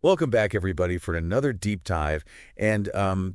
Welcome back, everybody, for another deep dive. And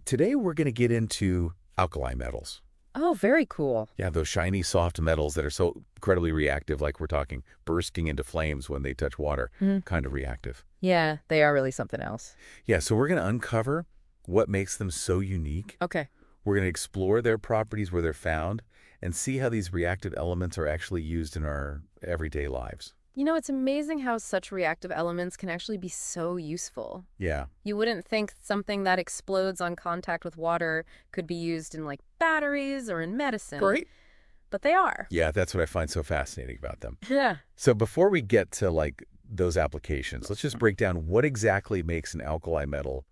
today we're going to get into alkali metals. Oh, very cool. Yeah, those shiny, soft metals that are so incredibly reactive, like we're talking bursting into flames when they touch water, kind of reactive. Yeah, they are really something else. Yeah, so we're going to uncover what makes them so unique. Okay. We're going to explore their properties where they're found and see how these reactive elements are actually used in our everyday lives. You know, it's amazing how such reactive elements can actually be so useful. Yeah. You wouldn't think something that explodes on contact with water could be used in, like, batteries or in medicine. Great. But they are. Yeah, that's what I find so fascinating about them. Yeah. So before we get to, like, those applications, let's just break down what exactly makes an alkali metal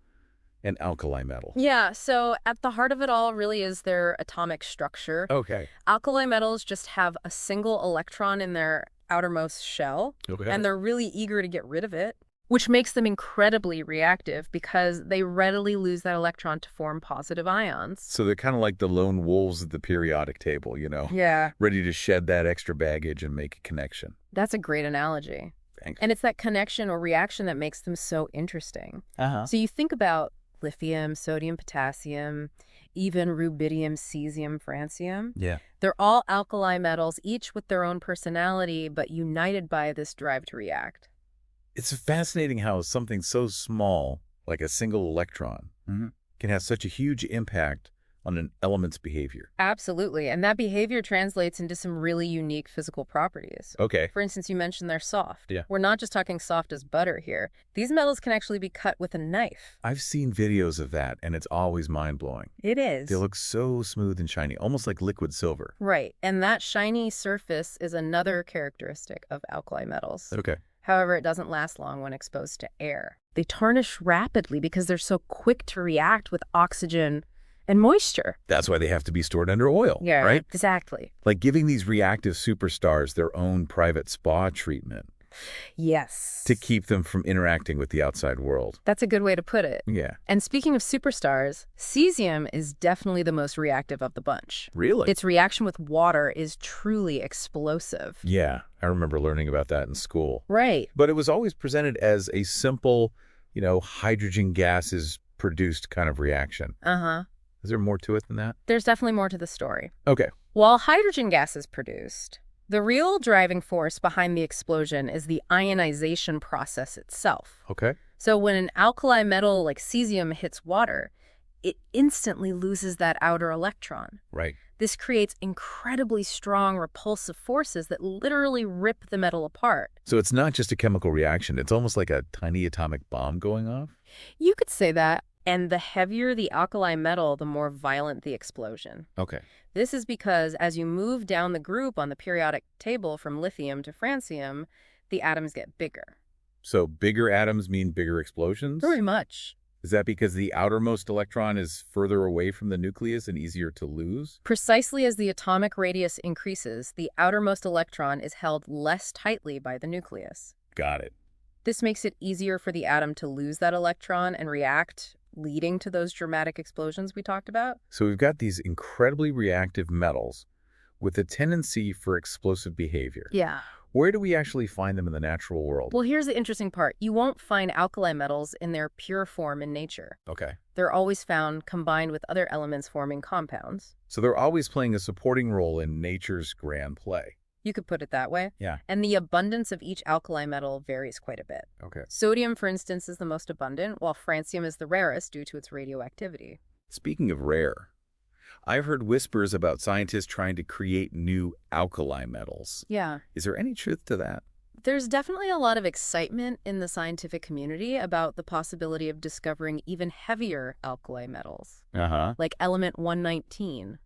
an alkali metal. Yeah, so at the heart of it all really is their atomic structure. Okay. Alkali metals just have a single electron in their outermost shell, and they're really eager to get rid of it, which makes them incredibly reactive because they readily lose that electron to form positive ions. So they're kind of like the lone wolves at the periodic table, you know? Yeah. Ready to shed that extra baggage and make a connection. That's a great analogy. Thanks. And it's that connection or reaction that makes them so interesting. Uh-huh. So you think about lithium, sodium, potassium, even rubidium, cesium, francium. Yeah. They're all alkali metals, each with their own personality, but united by this drive to react. It's fascinating how something so small, like a single electron, can have such a huge impact on an element's behavior. Absolutely. And that behavior translates into some really unique physical properties. Okay. For instance, you mentioned they're soft. Yeah. We're not just talking soft as butter here. These metals can actually be cut with a knife. I've seen videos of that, and it's always mind-blowing. It is. They look so smooth and shiny, almost like liquid silver. Right. And that shiny surface is another characteristic of alkali metals. Okay. However, it doesn't last long when exposed to air. They tarnish rapidly because they're so quick to react with oxygen and moisture. That's why they have to be stored under oil, right? Exactly. Like giving these reactive superstars their own private spa treatment Yes. to keep them from interacting with the outside world. That's a good way to put it. Yeah. And speaking of superstars, cesium is definitely the most reactive of the bunch. Really? Its reaction with water is truly explosive. Yeah, I remember learning about that in school. Right. But it was always presented as a simple, hydrogen gas is produced kind of reaction. Uh-huh. Is there more to it than that? There's definitely more to the story. Okay. While hydrogen gas is produced, the real driving force behind the explosion is the ionization process itself. Okay. So when an alkali metal like cesium hits water, it instantly loses that outer electron. Right. This creates incredibly strong repulsive forces that literally rip the metal apart. So it's not just a chemical reaction. It's almost like a tiny atomic bomb going off? You could say that. And the heavier the alkali metal, the more violent the explosion. Okay. This is because as you move down the group on the periodic table from lithium to francium, the atoms get bigger. So bigger atoms mean bigger explosions? Very much. Is that because the outermost electron is further away from the nucleus and easier to lose? Precisely as the atomic radius increases, the outermost electron is held less tightly by the nucleus. Got it. This makes it easier for the atom to lose that electron and react, leading to those dramatic explosions we talked about. So we've got these incredibly reactive metals with a tendency for explosive behavior. Yeah. Where do we actually find them in the natural world? Well, here's the interesting part. You won't find alkali metals in their pure form in nature. Okay. They're always found combined with other elements forming compounds. So they're always playing a supporting role in nature's grand play. You could put it that way. Yeah. And the abundance of each alkali metal varies quite a bit. Okay. Sodium, for instance, is the most abundant, while francium is the rarest due to its radioactivity. Speaking of rare, I've heard whispers about scientists trying to create new alkali metals. Yeah. Is there any truth to that? There's definitely a lot of excitement in the scientific community about the possibility of discovering even heavier alkali metals, Uh-huh. like element 119.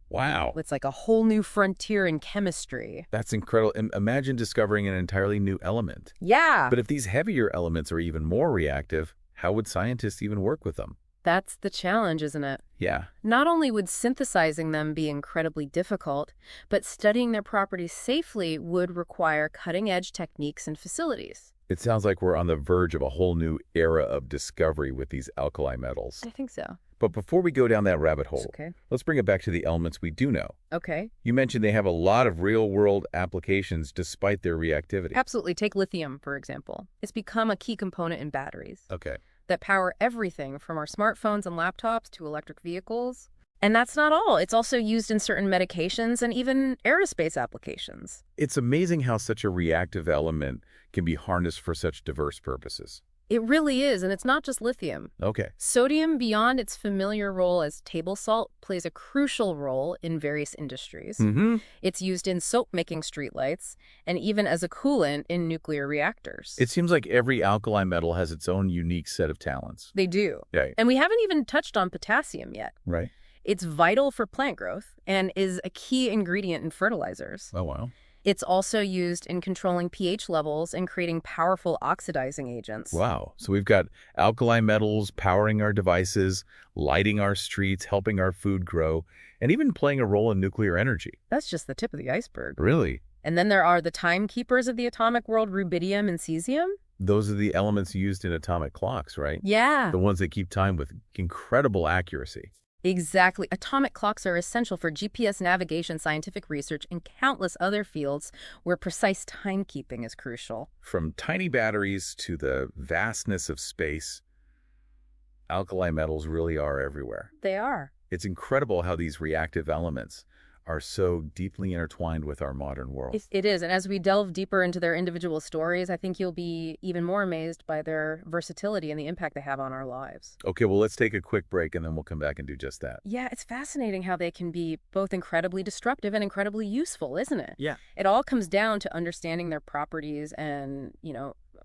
Wow. It's like a whole new frontier in chemistry. That's incredible. Imagine discovering an entirely new element. Yeah. But if these heavier elements are even more reactive, how would scientists even work with them? That's the challenge, isn't it? Yeah. Not only would synthesizing them be incredibly difficult, but studying their properties safely would require cutting-edge techniques and facilities. It sounds like we're on the verge of a whole new era of discovery with these alkali metals. I think so. But before we go down that rabbit hole, Okay. let's bring it back to the elements we do know. Okay. You mentioned they have a lot of real-world applications despite their reactivity. Absolutely. Take lithium, for example. It's become a key component in batteries Okay. that power everything from our smartphones and laptops to electric vehicles. And that's not all. It's also used in certain medications and even aerospace applications. It's amazing how such a reactive element can be harnessed for such diverse purposes. It really is, and it's not just lithium. Okay. Sodium, beyond its familiar role as table salt, plays a crucial role in various industries. It's used in soap-making streetlights and even as a coolant in nuclear reactors. It seems like every alkali metal has its own unique set of talents. They do. Yeah. And we haven't even touched on potassium yet. Right. It's vital for plant growth and is a key ingredient in fertilizers. Oh, wow. It's also used in controlling pH levels and creating powerful oxidizing agents. Wow. So we've got alkali metals powering our devices, lighting our streets, helping our food grow, and even playing a role in nuclear energy. That's just the tip of the iceberg. Really? And then there are the timekeepers of the atomic world, rubidium and cesium. Those are the elements used in atomic clocks, right? Yeah. The ones that keep time with incredible accuracy. Exactly. Atomic clocks are essential for GPS navigation, scientific research, and countless other fields where precise timekeeping is crucial. From tiny batteries to the vastness of space, alkali metals really are everywhere. They are. It's incredible how these reactive elements are so deeply intertwined with our modern world. It is. And as we delve deeper into their individual stories, I think you'll be even more amazed by their versatility and the impact they have on our lives. Okay, well, let's take a quick break and then we'll come back and do just that. Yeah, it's fascinating how they can be both incredibly destructive and incredibly useful, isn't it? Yeah. It all comes down to understanding their properties and,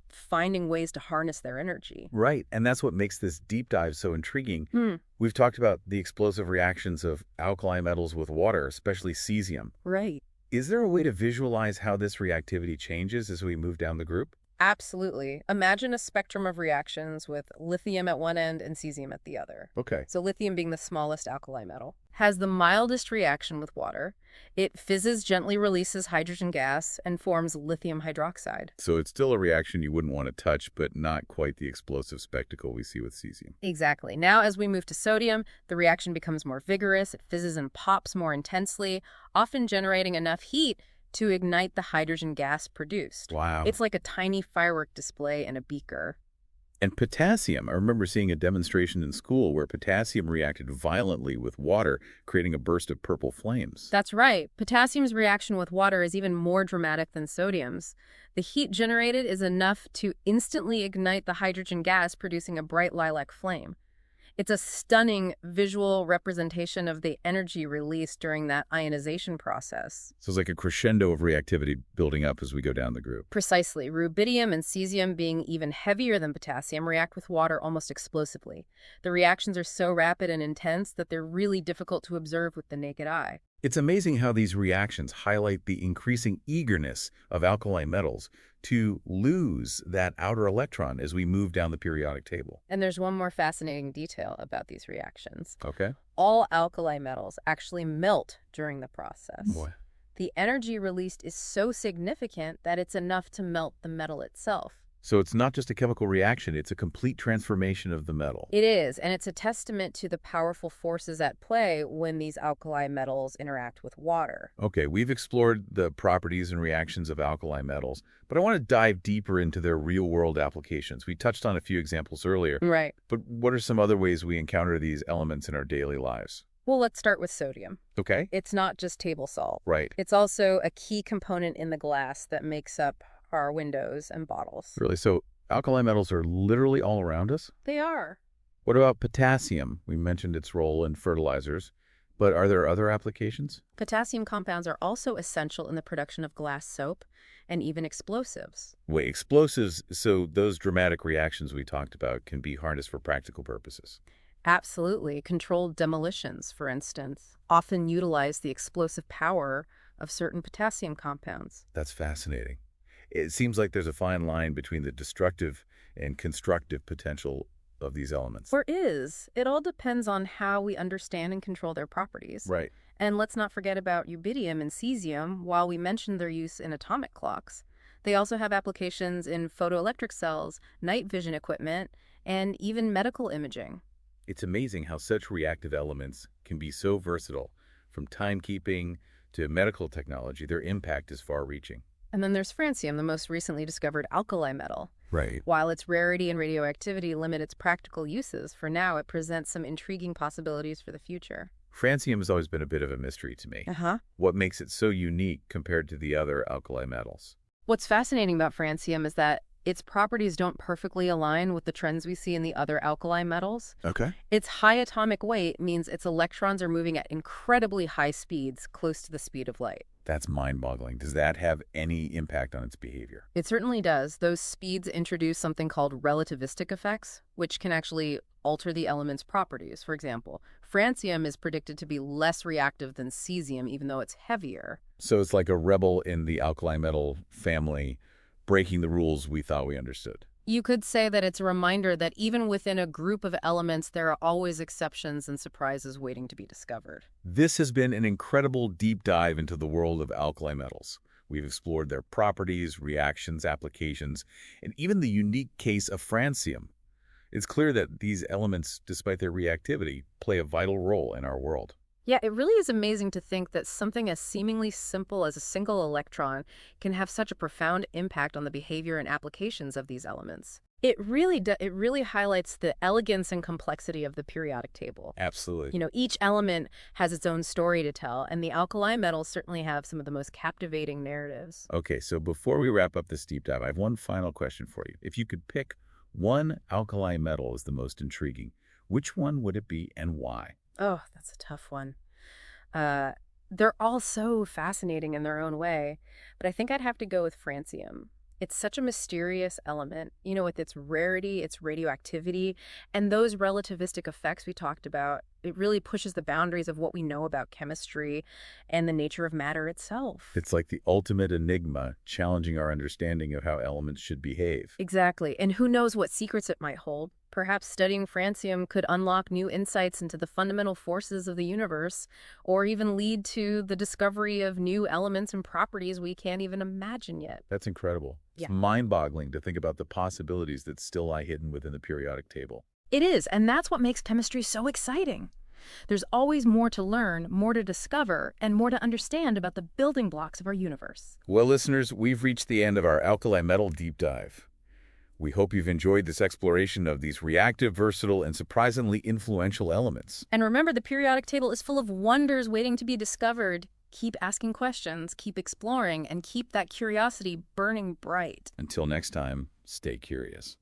finding ways to harness their energy. Right, and that's what makes this deep dive so intriguing. We've talked about the explosive reactions of alkali metals with water, especially cesium. Right. Is there a way to visualize how this reactivity changes as we move down the group? Absolutely. Imagine a spectrum of reactions with lithium at one end and cesium at the other. Okay. So lithium being the smallest alkali metal, has the mildest reaction with water. It fizzes, gently releases hydrogen gas, and forms lithium hydroxide. So it's still a reaction you wouldn't want to touch, but not quite the explosive spectacle we see with cesium. Exactly. Now, as we move to sodium, the reaction becomes more vigorous. It fizzes and pops more intensely, often generating enough heat to ignite the hydrogen gas produced. Wow. It's like a tiny firework display in a beaker. And potassium. I remember seeing a demonstration in school where potassium reacted violently with water, creating a burst of purple flames. That's right. Potassium's reaction with water is even more dramatic than sodium's. The heat generated is enough to instantly ignite the hydrogen gas, producing a bright lilac flame. It's a stunning visual representation of the energy released during that ionization process. So it's like a crescendo of reactivity building up as we go down the group. Precisely. Rubidium and cesium, being even heavier than potassium, react with water almost explosively. The reactions are so rapid and intense that they're really difficult to observe with the naked eye. It's amazing how these reactions highlight the increasing eagerness of alkali metals to lose that outer electron as we move down the periodic table. And there's one more fascinating detail about these reactions. Okay. All alkali metals actually melt during the process. Boy. The energy released is so significant that it's enough to melt the metal itself. So it's not just a chemical reaction, it's a complete transformation of the metal. It is, and it's a testament to the powerful forces at play when these alkali metals interact with water. Okay, we've explored the properties and reactions of alkali metals, but I want to dive deeper into their real-world applications. We touched on a few examples earlier. Right. But what are some other ways we encounter these elements in our daily lives? Well, let's start with sodium. Okay. It's not just table salt. Right. It's also a key component in the glass that makes up our windows and bottles. Really? So alkali metals are literally all around us? They are. What about potassium? We mentioned its role in fertilizers, but are there other applications? Potassium compounds are also essential in the production of glass soap and even explosives. Wait, explosives, so those dramatic reactions we talked about can be harnessed for practical purposes? Absolutely. Controlled demolitions, for instance, often utilize the explosive power of certain potassium compounds. That's fascinating. It seems like there's a fine line between the destructive and constructive potential of these elements. There is. It all depends on how we understand and control their properties. Right. And let's not forget about rubidium and cesium. While we mentioned their use in atomic clocks, they also have applications in photoelectric cells, night vision equipment, and even medical imaging. It's amazing how such reactive elements can be so versatile. From timekeeping to medical technology, their impact is far-reaching. And then there's francium, the most recently discovered alkali metal. Right. While its rarity and radioactivity limit its practical uses, for now it presents some intriguing possibilities for the future. Francium has always been a bit of a mystery to me. What makes it so unique compared to the other alkali metals? What's fascinating about francium is that its properties don't perfectly align with the trends we see in the other alkali metals. Okay. Its high atomic weight means its electrons are moving at incredibly high speeds, close to the speed of light. That's mind-boggling. Does that have any impact on its behavior? It certainly does. Those speeds introduce something called relativistic effects, which can actually alter the element's properties. For example, francium is predicted to be less reactive than cesium, even though it's heavier. So it's like a rebel in the alkali metal family, breaking the rules we thought we understood. You could say that it's a reminder that even within a group of elements, there are always exceptions and surprises waiting to be discovered. This has been an incredible deep dive into the world of alkali metals. We've explored their properties, reactions, applications, and even the unique case of francium. It's clear that these elements, despite their reactivity, play a vital role in our world. Yeah, it really is amazing to think that something as seemingly simple as a single electron can have such a profound impact on the behavior and applications of these elements. It really highlights the elegance and complexity of the periodic table. Absolutely. You know, each element has its own story to tell, and the alkali metals certainly have some of the most captivating narratives. Okay, so before we wrap up this deep dive, I have one final question for you. If you could pick one alkali metal as the most intriguing, which one would it be and why? Oh, that's a tough one. They're all so fascinating in their own way, but I think I'd have to go with francium. It's such a mysterious element, you know, with its rarity, its radioactivity, and those relativistic effects we talked about. It really pushes the boundaries of what we know about chemistry and the nature of matter itself. It's like the ultimate enigma, challenging our understanding of how elements should behave. Exactly. And who knows what secrets it might hold. Perhaps studying francium could unlock new insights into the fundamental forces of the universe, or even lead to the discovery of new elements and properties we can't even imagine yet. That's incredible. Yeah. It's mind-boggling to think about the possibilities that still lie hidden within the periodic table. It is, and that's what makes chemistry so exciting. There's always more to learn, more to discover, and more to understand about the building blocks of our universe. Well, listeners, we've reached the end of our alkali metal deep dive. We hope you've enjoyed this exploration of these reactive, versatile, and surprisingly influential elements. And remember, the periodic table is full of wonders waiting to be discovered. Keep asking questions, keep exploring, and keep that curiosity burning bright. Until next time, stay curious.